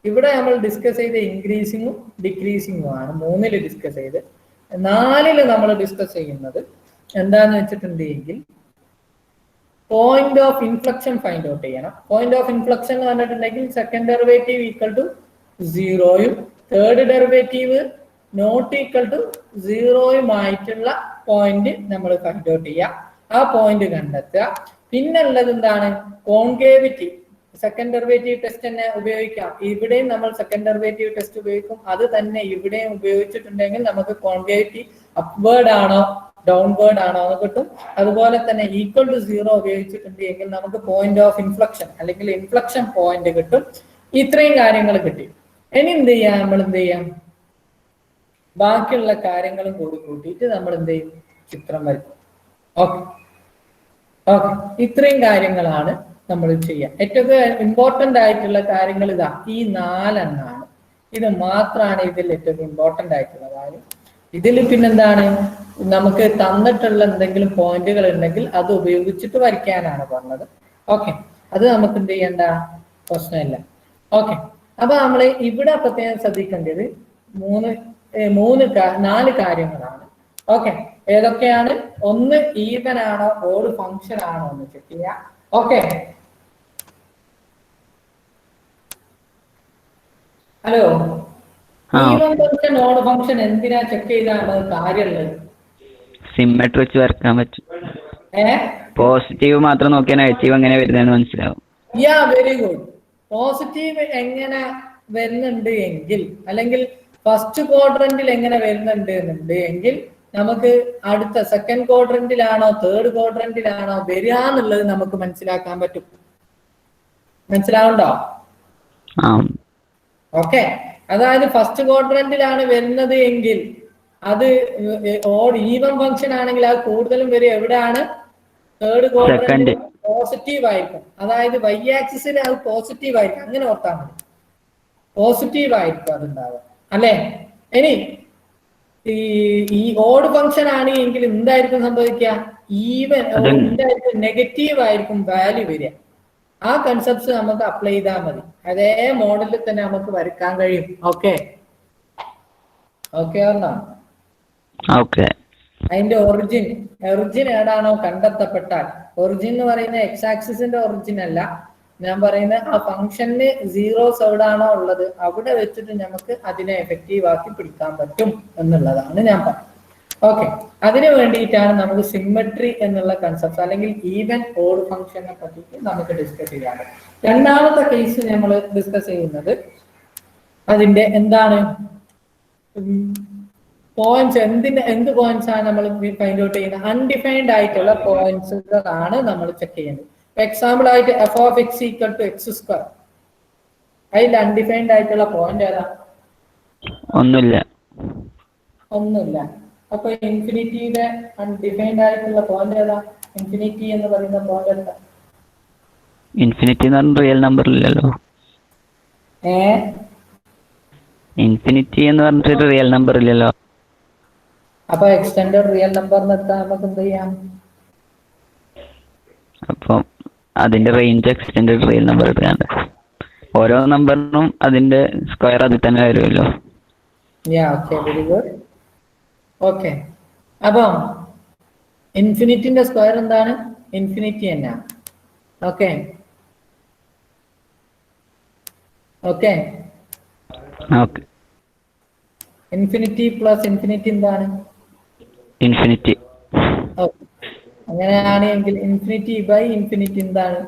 ഇവിടെ നമ്മൾ ഡിസ്കസ് ചെയ്ത ഇൻക്രീസിങ്ങും ഡിക്രീസിങ്ങും ആണ് 3ൽ ഡിസ്കസ് ചെയ്ത്. 4ൽ നമ്മൾ ഡിസ്കസ് ചെയ്യുന്നത് എന്താന്ന് വെച്ചിട്ടുണ്ടെങ്കിൽ point of inflection find out ചെയ്യണം. പോയിന്റ് ഓഫ് ഇൻഫ്ലക്ഷൻ എന്ന് പറഞ്ഞിട്ടുണ്ടെങ്കിൽ സെക്കൻഡ് ഡെറിവേറ്റീവ് ഈക്വൽ ടു 0യും third derivative not equal to 0യുമായിട്ടുള്ള പോയിന്റ് നമ്മൾ ഫൈൻഡ് ഔട്ട് ചെയ്യുക. ആ പോയിന്റ് കണ്ടെത്തുക. പിന്നെ ഉള്ളത് എന്താണ്, കോൺകേവിറ്റി, സെക്കൻഡ് ഡെറിവേറ്റീവ് ടെസ്റ്റ് തന്നെ ഉപയോഗിക്കാം. ഇവിടെയും നമ്മൾ സെക്കൻഡ് ഡെറിവേറ്റീവ് ടെസ്റ്റ് ഉപയോഗിക്കും. അത് തന്നെ ഇവിടെയും ഉപയോഗിച്ചിട്ടുണ്ടെങ്കിൽ നമുക്ക് കോൺകേവിറ്റി അപ്വേർഡ് ആണോ ഡൗൺവേർഡ് ആണോ എന്ന് കിട്ടും. അതുപോലെ തന്നെ ഈക്വൽ ടു 0 ഉപയോഗിച്ചിട്ടുണ്ടെങ്കിൽ നമുക്ക് പോയിന്റ് ഓഫ് ഇൻഫ്ലക്ഷൻ അല്ലെങ്കിൽ ഇൻഫ്ലക്ഷൻ പോയിന്റ് കിട്ടും. ഇത്രയും കാര്യങ്ങൾ കിട്ടി. ഇനി എന്ത് ചെയ്യാം, നമ്മൾ എന്ത് ചെയ്യാം, ബാക്കിയുള്ള കാര്യങ്ങളും കൂടി കൂട്ടിയിട്ട് നമ്മൾ എന്ത് ചെയ്യും, ചിത്രം വരയ്ക്കും. ഓക്കെ ഓക്കെ, ഇത്രയും കാര്യങ്ങളാണ് നമ്മൾ ചെയ്യാം. ഏറ്റവും ഇമ്പോർട്ടന്റ് ആയിട്ടുള്ള കാര്യങ്ങൾ ഇതാ ഈ 4 എണ്ണമാണ്. ഇത് മാത്രമാണ് ഇതിൽ ഏറ്റവും ഇമ്പോർട്ടന്റ് ആയിട്ടുള്ള കാര്യം. ഇതിൽ പിന്നെന്താണ്, നമുക്ക് തന്നിട്ടുള്ള എന്തെങ്കിലും പോയിന്റുകൾ ഉണ്ടെങ്കിൽ അത് ഉപയോഗിച്ചിട്ട് വരയ്ക്കാനാണ് പറഞ്ഞത്. ഓക്കെ, അത് നമുക്ക് എന്ത് ചെയ്യണ്ട, പ്രശ്നമില്ല. ഓക്കെ, അപ്പൊ നമ്മൾ ഇവിടെ പ്രത്യേകം ശ്രദ്ധിക്കേണ്ടത് 4 കാര്യങ്ങളാണ്. ഓക്കെ, ഏതൊക്കെയാണ്? ഒന്ന്, ഈവൻ ആണോ ഓഡ് ഫംഗ്ഷൻ ആണോ എന്ന് ചെക്ക് ചെയ്യാം. Okay, hello, even function odd function എന്തിനാ ചെക്ക് ചെയ്താണ് കാര്യമുള്ളത്? സിമ്മെട്രി വെച്ച് വരക്കാൻ പറ്റും. പോസിറ്റീവ് മാത്രം നോക്കിയാൽ നെഗറ്റീവ് എങ്ങനെ വരുന്നതെന്ന് മനസ്സിലാവും. യാ, വെരി ഗുഡ്. പോസിറ്റീവ് എങ്ങനെ വരുന്നുണ്ട് എങ്കിൽ, അല്ലെങ്കിൽ ഫസ്റ്റ് ക്വാഡ്രന്റിൽ എങ്ങനെ വരുന്നുണ്ട് എങ്കിൽ നമുക്ക് അടുത്ത സെക്കൻഡ് ക്വാഡ്രന്റിലാണോ തേർഡ് ക്വാഡ്രന്റിലാണോ വരിക എന്നുള്ളത് നമുക്ക് മനസ്സിലാക്കാൻ പറ്റും. മനസ്സിലാവുണ്ടോ? ഓക്കെ, അതായത് ഫസ്റ്റ് ക്വാഡ്രന്റിലാണ് വരുന്നത് എങ്കിൽ അത് ഈവൻ ഫംഗ്ഷൻ ആണെങ്കിൽ അത് കൂടുതലും വരും എവിടെയാണ്? തേർഡ് ക്വാഡ്രന്റ് പോസിറ്റീവ് ആയിരിക്കും. അതായത് വൈ ആക്സിസിൽ അത് പോസിറ്റീവ് ആയിരിക്കും. അങ്ങനെ ഓർത്താൽ മതി, പോസിറ്റീവ് ആയിരിക്കും അതുണ്ടാവുക, അല്ലെ? ഇനി ഈ ഓഡ് ഫംഗ്ഷൻ ആണ് എങ്കിൽ എന്തായിരിക്കും സംഭവിക്കുക? ഈവൻ എന്തായിരിക്കും? നെഗറ്റീവ് ആയിരിക്കും വാല്യൂ വരിക. ആ കൺസെപ്റ്റ്സ് നമുക്ക് അപ്ലൈ ചെയ്താൽ മതി. അതേ മോഡലിൽ തന്നെ നമുക്ക് വരയ്ക്കാൻ കഴിയും. ഓക്കെ ഓക്കെ ആണോ? ഓക്കെ, അതിന്റെ ഒറിജിൻ ഏതാണോ കണ്ടെത്തപ്പെട്ടാൽ, ഒറിജിൻ എന്ന് പറയുന്ന എക്സ് ആക്സിസിന്റെ ഒറിജിൻ അല്ല ഞാൻ പറയുന്നത്, ആ ഫംഗ്ഷന് സീറോസ് എവിടാണോ ഉള്ളത് അവിടെ വെച്ചിട്ട് നമുക്ക് അതിനെ എഫക്റ്റീവ് ആക്കി പിടിക്കാൻ പറ്റും എന്നുള്ളതാണ് ഞാൻ പറഞ്ഞത്. ഓക്കെ, അതിന് വേണ്ടിയിട്ടാണ് നമുക്ക് സിമ്മെട്രി എന്നുള്ള കൺസെപ്റ്റ് അല്ലെങ്കിൽ ഈവൻ ഓഡ് ഫംഗ്ഷനെ പറ്റിയിട്ട് നമുക്ക് ഡിസ്കസ് ചെയ്യാറ്. രണ്ടാമത്തെ കേസ് നമ്മൾ ഡിസ്കസ് ചെയ്യുന്നത് അതിന്റെ എന്താണ് പോയിന്റ്സ്, എന്ത് പോയിന്റ്സ് ആണ് നമ്മൾ ഫൈൻഡ് ഔട്ട് ചെയ്യുന്നത്? അൺഡിഫൈൻഡ് ആയിട്ടുള്ള പോയിന്റ്സുകളാണ് നമ്മൾ ചെക്ക് ചെയ്യുന്നത്. എക്സാമ്പിൾ ആയിട്ട് f of X equal to x square, അതിൽ അൺഡിഫൈൻഡ് ആയിട്ടുള്ള പോയിന്റ് ഏതാ? ഒന്നുമില്ല. അപ്പൊ ഇൻഫിനിറ്റിയുടെ അൺഡിഫൈൻഡ് ആയിട്ടുള്ള പോയിന്റ് ഏതാ? ഇൻഫിനിറ്റി എന്ന് പറയുന്ന പോയിന്റ് എന്താ? ഇൻഫിനിറ്റി എന്ന് പറഞ്ഞ റിയൽ നമ്പർ ഇല്ലല്ലോ. ഇൻഫിനിറ്റി എന്ന് പറഞ്ഞിട്ട് റിയൽ നമ്പർ ഇല്ലല്ലോ. അപ്പൊ എക്സ്റ്റൻഡഡ് റിയൽ നമ്പറിന് എത്താൻ നമുക്ക് എന്ത് ചെയ്യാം? അപ്പൊ അതിന്റെ റേഞ്ച് എക്സ്റ്റൻഡഡ് റിയൽ നമ്പർ എടുക്കാണ്ട് ഓരോ നമ്പറിനും അതിന്റെ സ്ക്വയർ അതിൽ തന്നെ വരുമല്ലോ. Very good. ഓക്കെ, അപ്പം ഇൻഫിനിറ്റിന്റെ സ്ക്വയർ എന്താണ്? ഇൻഫിനിറ്റി തന്നെയാണ്. Okay okay okay, infinity plus infinity എന്താണ്? ഇൻഫിനിറ്റി. അങ്ങനെയാണെങ്കിൽ ഇൻഫിനിറ്റി ബൈ ഇൻഫിനിറ്റി എന്താണ്?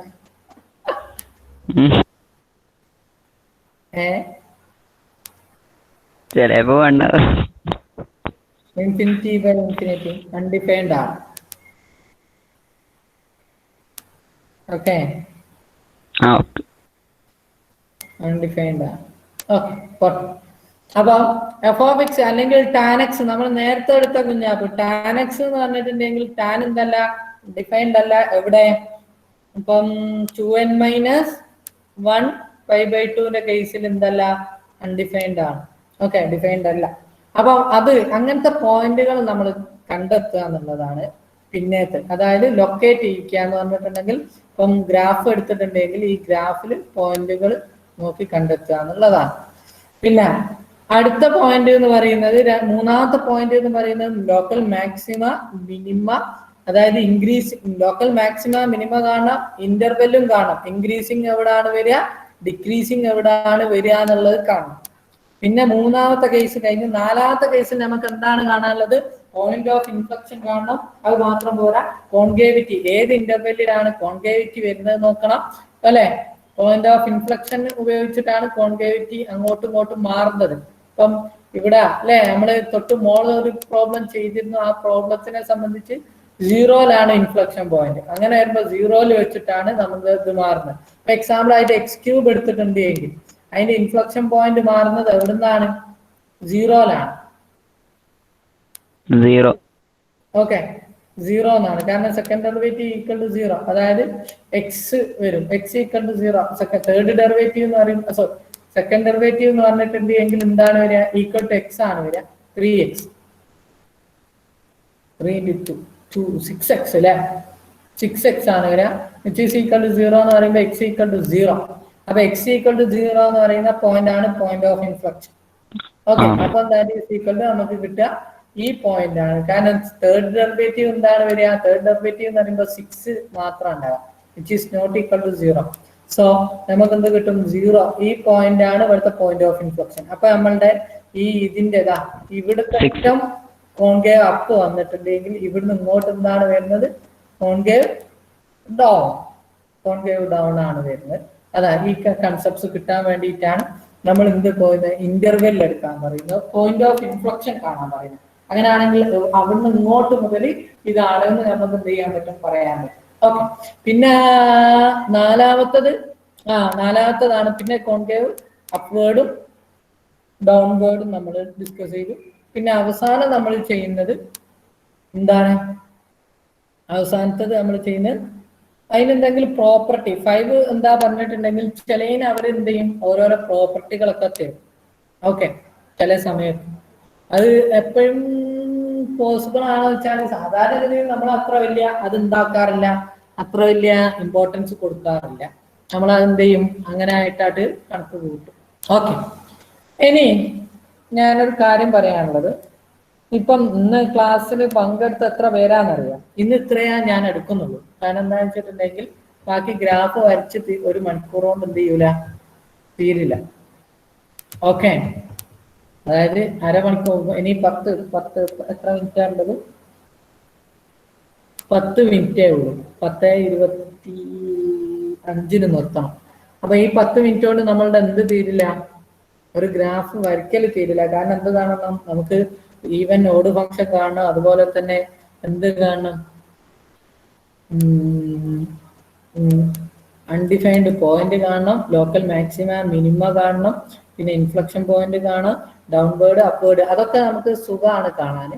ചിലപ്പോ ഇൻഫിനിറ്റി ബൈ ഇൻഫിനിറ്റി അൺഡിഫൈൻഡ് ആണ്. ഓക്കെ, അൺഡിഫൈൻഡ് ആണ്. ഓക്കെ, അപ്പൊ എഫ് ഓഫ് എക്സ് അല്ലെങ്കിൽ ടാൻ എക്സ് നമ്മൾ നേരത്തെ എടുത്ത കുഞ്ഞാപ്പ് ടാൻ എക്സ് എന്ന് പറഞ്ഞിട്ടുണ്ടെങ്കിൽ ടാൻ എന്തല്ല? ഡിഫൈൻഡ് അല്ല. എവിടെ? ഇപ്പം 2n-1 π/2 കേസിൽ എന്തല്ല? അൺഡിഫൈൻഡ് ആണ്. ഓക്കെ, ഡിഫൈൻഡ് അല്ല. അപ്പൊ അത് അങ്ങനത്തെ പോയിന്റുകൾ നമ്മൾ കണ്ടെത്തുക എന്നുള്ളതാണ് പിന്നേത്തെ. അതായത് ലൊക്കേറ്റ് ചെയ്യിക്കുക എന്ന് പറഞ്ഞിട്ടുണ്ടെങ്കിൽ ഇപ്പം ഗ്രാഫ് എടുത്തിട്ടുണ്ടെങ്കിൽ ഈ ഗ്രാഫിൽ പോയിന്റുകൾ നോക്കി കണ്ടെത്തുക എന്നുള്ളതാണ്. പിന്നെ അടുത്ത പോയിന്റ് എന്ന് പറയുന്നത്, മൂന്നാമത്തെ പോയിന്റ് എന്ന് പറയുന്നത് ലോക്കൽ മാക്സിമ മിനിമ. അതായത് ലോക്കൽ മാക്സിമ മിനിമ കാണാം, ഇന്റർവെല്ലും കാണാം. ഇൻക്രീസിങ് എവിടാണ് വരിക, ഡിക്രീസിങ് എവിടാണ് വരിക എന്നുള്ളത് കാണാം. പിന്നെ മൂന്നാമത്തെ കേസ് കഴിഞ്ഞ് നാലാമത്തെ കേസിൽ നമുക്ക് എന്താണ് കാണാനുള്ളത്? പോയിന്റ് ഓഫ് ഇൻഫ്ലക്ഷൻ കാണണം. അത് മാത്രം പോരാ, കോൺകേവിറ്റി, ഏത് ഇന്റർവെല്ലിലാണ് കോൺകേവിറ്റി വരുന്നത് നോക്കണം, അല്ലെ? പോയിന്റ് ഓഫ് ഇൻഫ്ലക്ഷൻ ഉപയോഗിച്ചിട്ടാണ് കോൺകേവിറ്റി അങ്ങോട്ടും ഇങ്ങോട്ടും മാറുന്നത്. ഇപ്പം ഇവിടെ അല്ലെ നമ്മള് തൊട്ട് മോള് ഒരു പ്രോബ്ലം ചെയ്തിരുന്നു. ആ പ്രോബ്ലത്തിനെ സംബന്ധിച്ച് 0യിലാണ് ഇൻഫ്ലക്ഷൻ പോയിന്റ്. അങ്ങനെ വരുമ്പോൾ 0യിൽ വെച്ചിട്ടാണ് നമ്മൾ ഇത് മാറുന്നത്. ഇപ്പൊ എക്സാമ്പിൾ ആയിട്ട് x³ എടുത്തിട്ടുണ്ട് എങ്കിൽ അതിന്റെ ഇൻഫ്ലക്ഷൻ പോയിന്റ് മാറുന്നത് എവിടുന്നാണ്? 0യിലാണ്. 0. ഓക്കെ, 0 എന്നാണ്. കാരണം സെക്കൻഡ് ഡെറിവേറ്റീവ് ഈക്വൽ ടു 0, അതായത് എക്സ് വരും. X equal to 0. Third derivative എന്ന് പറയുമ്പോൾ സോറി സെക്കൻഡ് ഡെറിവേറ്റീവ് എന്ന് പറഞ്ഞിട്ടുണ്ട് എങ്കിൽ എന്താണ് വരിക? ഈക്വൽ ടു എക്സ് ആണ് വരിക. 3x 3 into 2 6x അല്ലെ, 6x ആണ് വരിക. വിച്ച് ഈസ് ഈക്വൽ ടു 0 എന്ന് പറയുമ്പോൾ എക്സ് ഈക്വൽ ടു 0. അപ്പൊ എക്സ് ഈക്വൽ ടു 0 എന്ന് പറയുന്ന പോയിന്റ് ആണ് പോയിന്റ് ഓഫ് ഇൻഫ്ലക്ഷൻ. ഓക്കെ, അപ്പൊ ദാറ്റ് ഈസ് ഈക്വൽ ടു നമുക്ക് കിട്ടുക ഈ പോയിന്റ് ആണ്. കാരണം തേർഡ് ഡെറിവേറ്റീവ് എന്താണ് വരിക? തേർഡ് ഡെറിവേറ്റീവ് എന്ന് പറയുമ്പോൾ 6 മാത്രം ഉണ്ടാകാം, which is not equal to 0. So നമുക്ക് എന്ത് കിട്ടും? 0. ഈ പോയിന്റ് ആണ് ഇവിടുത്തെ പോയിന്റ് ഓഫ് ഇൻഫ്ലക്ഷൻ. അപ്പൊ നമ്മളുടെ ഈ ഇതിൻ്റെതാ ഇവിടുത്തെ ഏറ്റവും കോൺകേവ് അപ്പ് വന്നിട്ടുണ്ടെങ്കിൽ ഇവിടുന്ന് ഇങ്ങോട്ട് എന്താണ് വരുന്നത്? Concave down. കോൺകേവ് ഡൗൺ ആണ് വരുന്നത്. അതാ ഈ കൺസെപ്റ്റ്സ് കിട്ടാൻ വേണ്ടിയിട്ടാണ് നമ്മൾ എന്ത് പോയിന്റ് ഇന്റർവെൽ എടുക്കാൻ പറയുന്നത്, പോയിന്റ് ഓഫ് ഇൻഫ്ലക്ഷൻ കാണാൻ പറയുന്നത്. അങ്ങനെയാണെങ്കിൽ അവിടുന്ന് ഇങ്ങോട്ട് മുതൽ ഇതാണെന്ന് നമുക്ക് എന്ത് ചെയ്യാൻ പറ്റും? പറയാൻ പറ്റും. ഓക്കെ, പിന്നെ നാലാമത്തതാണ് പിന്നെ കോൺകേവ് അപ്വേർഡും ഡൗൺവേർഡും നമ്മൾ ഡിസ്കസ് ചെയ്തു. പിന്നെ അവസാനം നമ്മൾ ചെയ്യുന്നത് എന്താണ്? അവസാനത്തത് നമ്മൾ ചെയ്യുന്നത് അതിനെന്തെങ്കിലും പ്രോപ്പർട്ടി 5 എന്താ പറഞ്ഞിട്ടുണ്ടെങ്കിൽ ചിലതിന് അവരെന്ത് ചെയ്യും? ഓരോരോ പ്രോപ്പർട്ടികളൊക്കെ തരും. ഓക്കെ, ചില സമയത്ത് അത് എപ്പോഴും പോസിബിൾ ആണെന്ന് വെച്ചാൽ സാധാരണ രീതിയിൽ നമ്മൾ അത്ര വലിയ അത് ഉണ്ടാക്കാറില്ല, അത്ര വലിയ ഇമ്പോർട്ടൻസ് കൊടുക്കാറില്ല. നമ്മൾ അതെന്ത് ചെയ്യും? അങ്ങനെ ആയിട്ടായിട്ട് കണക്ക് കൂട്ടും. ഓക്കെ, ഇനി ഞാനൊരു കാര്യം പറയാനുള്ളത്, ഇപ്പം ഇന്ന് ക്ലാസ്സിൽ പങ്കെടുത്ത് എത്ര പേരാന്നറിയാം? ഇന്ന് ഇത്രയാ ഞാൻ എടുക്കുന്നുള്ളൂ. കാരണം എന്താ വെച്ചിട്ടുണ്ടെങ്കിൽ ബാക്കി ഗ്രാഫ് വരച്ച് 1 മണിക്കൂർ കൊണ്ട് എന്ത് ചെയ്യൂല, തീരില്ല. ഓക്കെ, അതായത് അരമണിക്കൂർ. ഇനി 10 എത്ര മിനിറ്റാ ഉള്ളത്? 10 മിനിറ്റേ ഉള്ളൂ. 10:25 നിർത്തണം. അപ്പൊ ഈ 10 മിനിറ്റ് കൊണ്ട് നമ്മളുടെ എന്ത് തീരില്ല? ഒരു ഗ്രാഫ് വരയ്ക്കൽ തീരില്ല. കാരണം എന്ത് കാണണം? നമുക്ക് ഈവൻ ഓഡ് ഫംഗ്ഷൻ കാണണം, അതുപോലെ തന്നെ എന്ത് കാണണം? അൺഡിഫൈൻഡ് പോയിന്റ് കാണണം, ലോക്കൽ മാക്സിമ മിനിമ കാണണം, പിന്നെ ഇൻഫ്ലക്ഷൻ പോയിന്റ് കാണാം, ഡൗൺവേർഡ് അപ്വേർഡ്. അതൊക്കെ നമുക്ക് സുഖമാണ് കാണാൻ.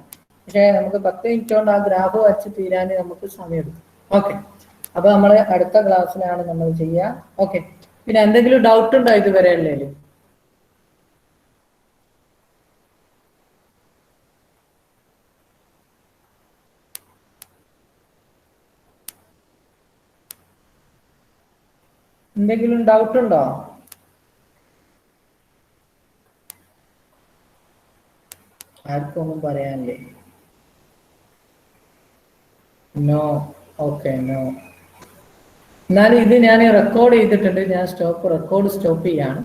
പക്ഷെ നമുക്ക് 10 മിനിറ്റ് കൊണ്ട് ആ ഗ്രാഫ് വരച്ച് തീരാൻ നമുക്ക് സമയമെടുക്കും. ഓക്കെ, അപ്പൊ നമ്മൾ അടുത്ത ക്ലാസ്സിലാണ് നമ്മൾ ചെയ്യുക. ഓക്കെ, പിന്നെ എന്തെങ്കിലും ഡൗട്ട് ഉണ്ടോ ഇതുവരെ ഉള്ളതിൽ? എന്തെങ്കിലും ഡൗട്ട് ഉണ്ടോ? ആർക്കും ഒന്നും പറയാനില്ലേ? നോ. Okay, no. എന്നാലും ഇത് ഞാൻ റെക്കോർഡ് ചെയ്തിട്ടുണ്ട്. ഞാൻ റെക്കോർഡ് സ്റ്റോപ്പ് ചെയ്യാണ്.